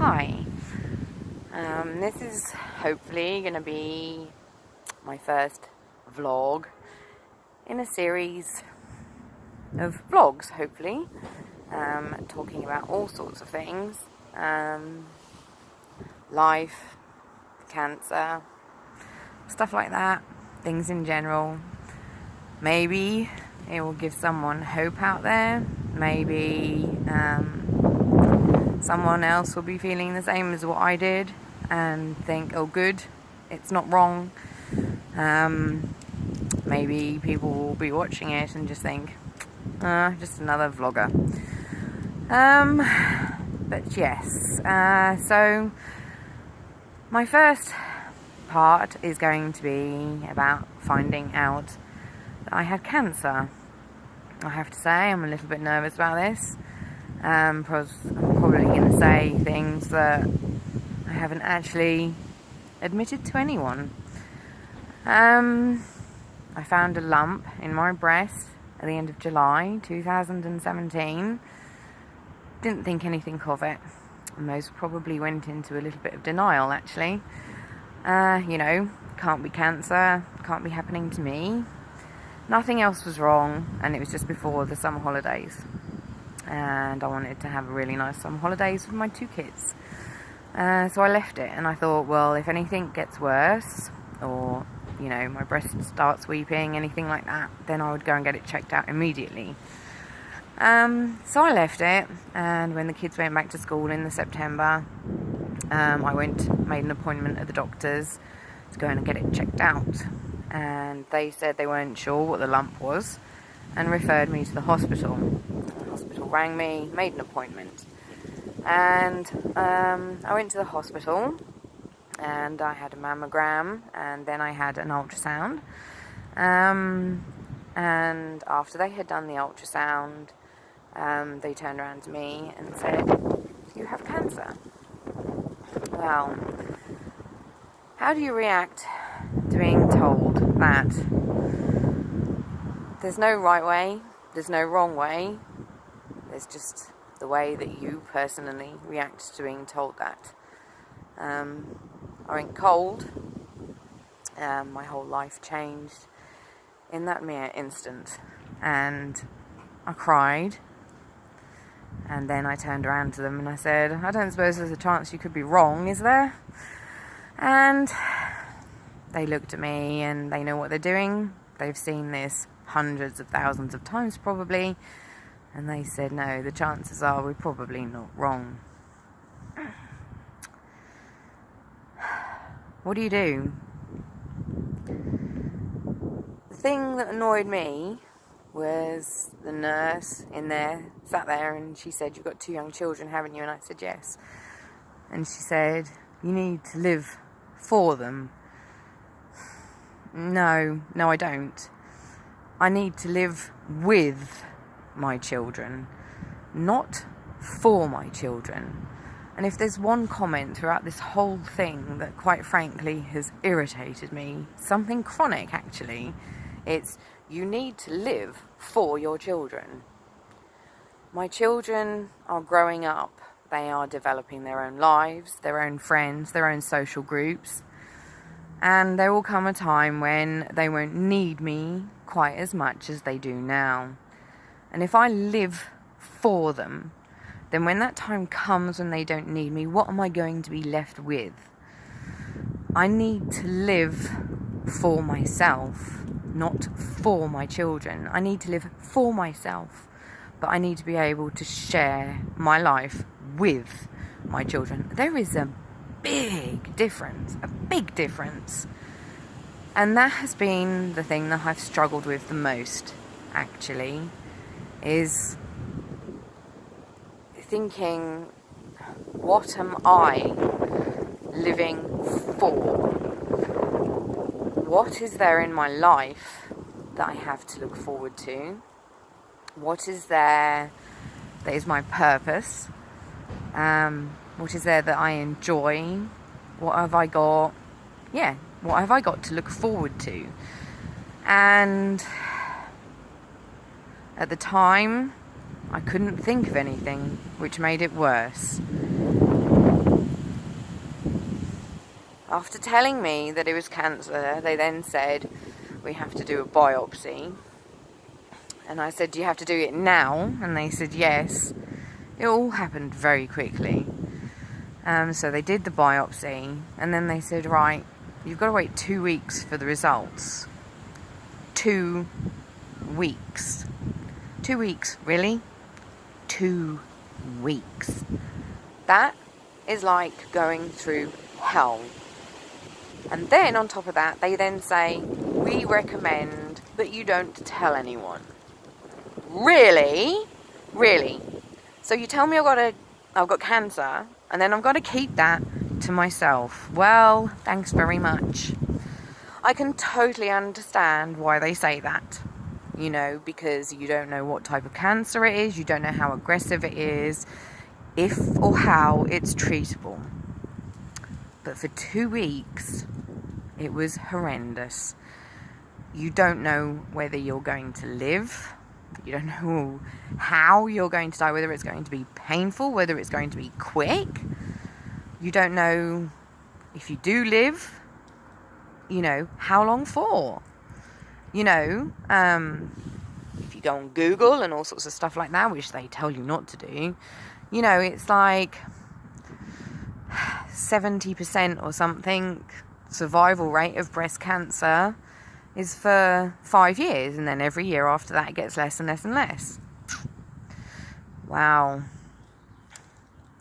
Hi. This is hopefully going to be my first vlog in a series of vlogs, hopefully, talking about all sorts of things, life, cancer, stuff like that, things in general. Maybe it will give someone hope out there. Maybe someone else will be feeling the same as what I did and think, oh good, it's not wrong. Maybe people will be watching it and just think, just another vlogger. But yes, so my first part is going to be about finding out that I had cancer. I have to say, I'm a little bit nervous about this. Because I'm probably going to say things that I haven't actually admitted to anyone. I found a lump in my breast at the end of July 2017. Didn't think anything of it. Most probably went into a little bit of denial, actually. Can't be cancer, can't be happening to me. Nothing else was wrong, and it was just before the summer holidays. And I wanted to have a really nice summer holidays with my 2 kids. So I left it, and I thought, well, if anything gets worse, or, my breast starts weeping, anything like that, then I would go and get it checked out immediately. So I left it, and when the kids went back to school in September, I made an appointment at the doctor's to go in and get it checked out. And they said they weren't sure what the lump was, and referred me to the hospital. The hospital rang me, made an appointment, and I went to the hospital, and I had a mammogram, and then I had an ultrasound, and after they had done the ultrasound, they turned around to me and said, "You have cancer." Well, how do you react to being told that there's no right way, there's no wrong way, there's just the way that you personally react to being told that? I went cold. My whole life changed in that mere instant, and I cried. And then I turned around to them and I said, "I don't suppose there's a chance you could be wrong, is there?" And they looked at me, and they know what they're doing. They've seen this hundreds of thousands of times probably, and they said, "No, the chances are we're probably not wrong." What do you do? The thing that annoyed me was the nurse sat there, and she said, "You've got 2 young children, haven't you?" And I said, "Yes." And she said, "You need to live for them." No, I don't. I need to live with my children, not for my children. And if there's one comment throughout this whole thing that quite frankly has irritated me, something chronic actually, it's you need to live for your children. My children are growing up. They are developing their own lives, their own friends, their own social groups. And there will come a time when they won't need me quite as much as they do now. And if I live for them, then when that time comes when they don't need me, what am I going to be left with? I need to live for myself, not for my children. I need to live for myself, but I need to be able to share my life with my children. There is a big difference. And that has been the thing that I've struggled with the most, actually, is thinking, what am I living for? What is there in my life that I have to look forward to? What is there that is my purpose? What is there that I enjoy? What have I got? What have I got to look forward to? And at the time, I couldn't think of anything, which made it worse. After telling me that it was cancer, they then said, we have to do a biopsy. And I said, do you have to do it now? And they said, yes. It all happened very quickly. So they did the biopsy, and then they said, right, you've got to wait 2 weeks for the results. 2 weeks. 2 weeks, really? 2 weeks. That is like going through hell. And then on top of that, they then say, we recommend that you don't tell anyone. Really? Really? So you tell me I've got cancer, and then I've got to keep that to myself. Well, thanks very much. I can totally understand why they say that. You know, because you don't know what type of cancer it is, you don't know how aggressive it is, if or how it's treatable. But for 2 weeks, it was horrendous. You don't know whether you're going to live. You don't know how you're going to die, whether it's going to be painful, whether it's going to be quick. You don't know if you do live, you know, how long for. You know, if you go on Google and all sorts of stuff like that, which they tell you not to do, you know, it's like 70% or something survival rate of breast cancer is for 5 years, and then every year after that it gets less and less and less. Wow.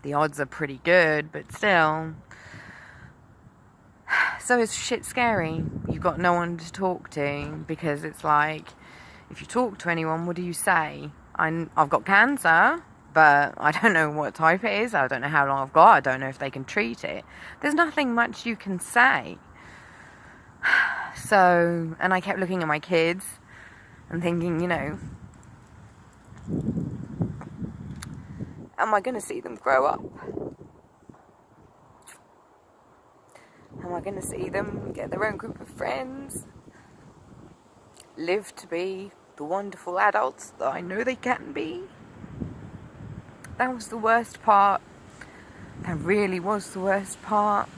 The odds are pretty good, but still. So it's shit scary. You've got no one to talk to, because it's like, if you talk to anyone, what do you say? I've got cancer, but I don't know what type it is. I don't know how long I've got. I don't know if they can treat it. There's nothing much you can say. So, and I kept looking at my kids and thinking, you know, am I going to see them grow up? Am I going to see them get their own group of friends? Live to be the wonderful adults that I know they can be? That was the worst part. That really was the worst part.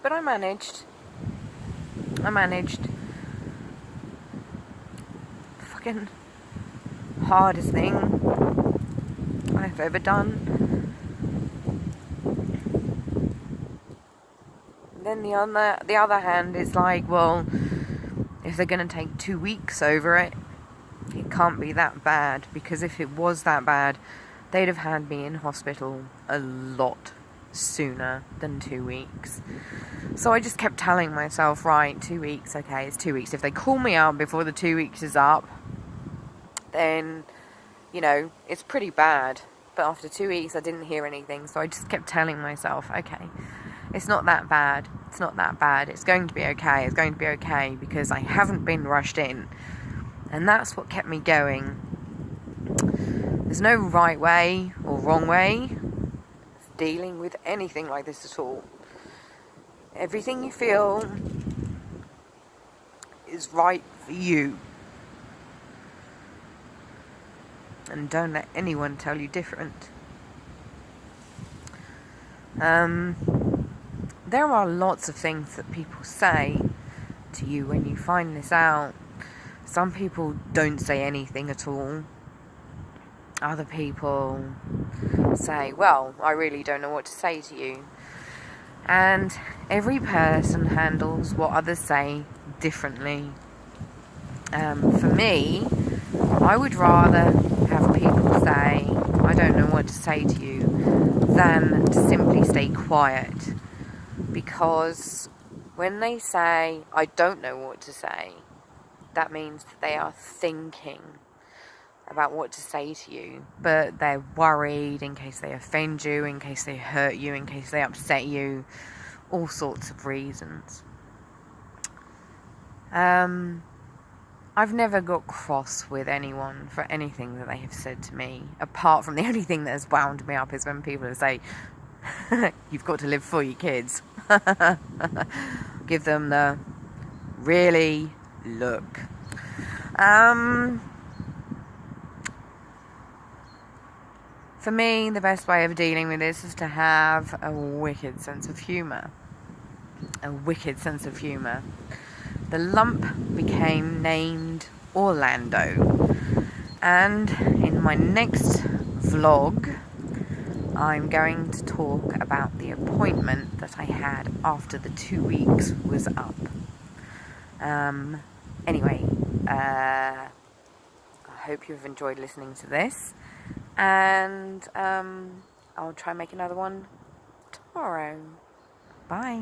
But I managed. The fucking hardest thing I've ever done. Then the other hand is like, well, if they're going to take 2 weeks over it, it can't be that bad. Because if it was that bad, they'd have had me in hospital a lot sooner than 2 weeks. So I just kept telling myself, right, 2 weeks, okay, it's 2 weeks. If they call me out before the 2 weeks is up, then, you know, it's pretty bad. But after 2 weeks, I didn't hear anything. So I just kept telling myself, okay, it's not that bad. It's not that bad. It's going to be okay. It's going to be okay, because I haven't been rushed in. And that's what kept me going. There's no right way or wrong way of dealing with anything like this at all. Everything you feel is right for you. And don't let anyone tell you different. There are lots of things that people say to you when you find this out. Some people don't say anything at all. Other people say, well, I really don't know what to say to you. And every person handles what others say differently. For me, I would rather have people say, I don't know what to say to you, than to simply stay quiet. Because when they say, I don't know what to say, that means that they are thinking about what to say to you, but they're worried in case they offend you, in case they hurt you, in case they upset you, all sorts of reasons. I've never got cross with anyone for anything that they have said to me, apart from the only thing that has wound me up is when people say, you've got to live for your kids. Give them the really look. For me, the best way of dealing with this is to have a wicked sense of humour. A wicked sense of humour. The lump became named Orlando. And in my next vlog, I'm going to talk about the appointment that I had after the 2 weeks was up. Anyway, I hope you've enjoyed listening to this. And I'll try and make another one tomorrow. Bye.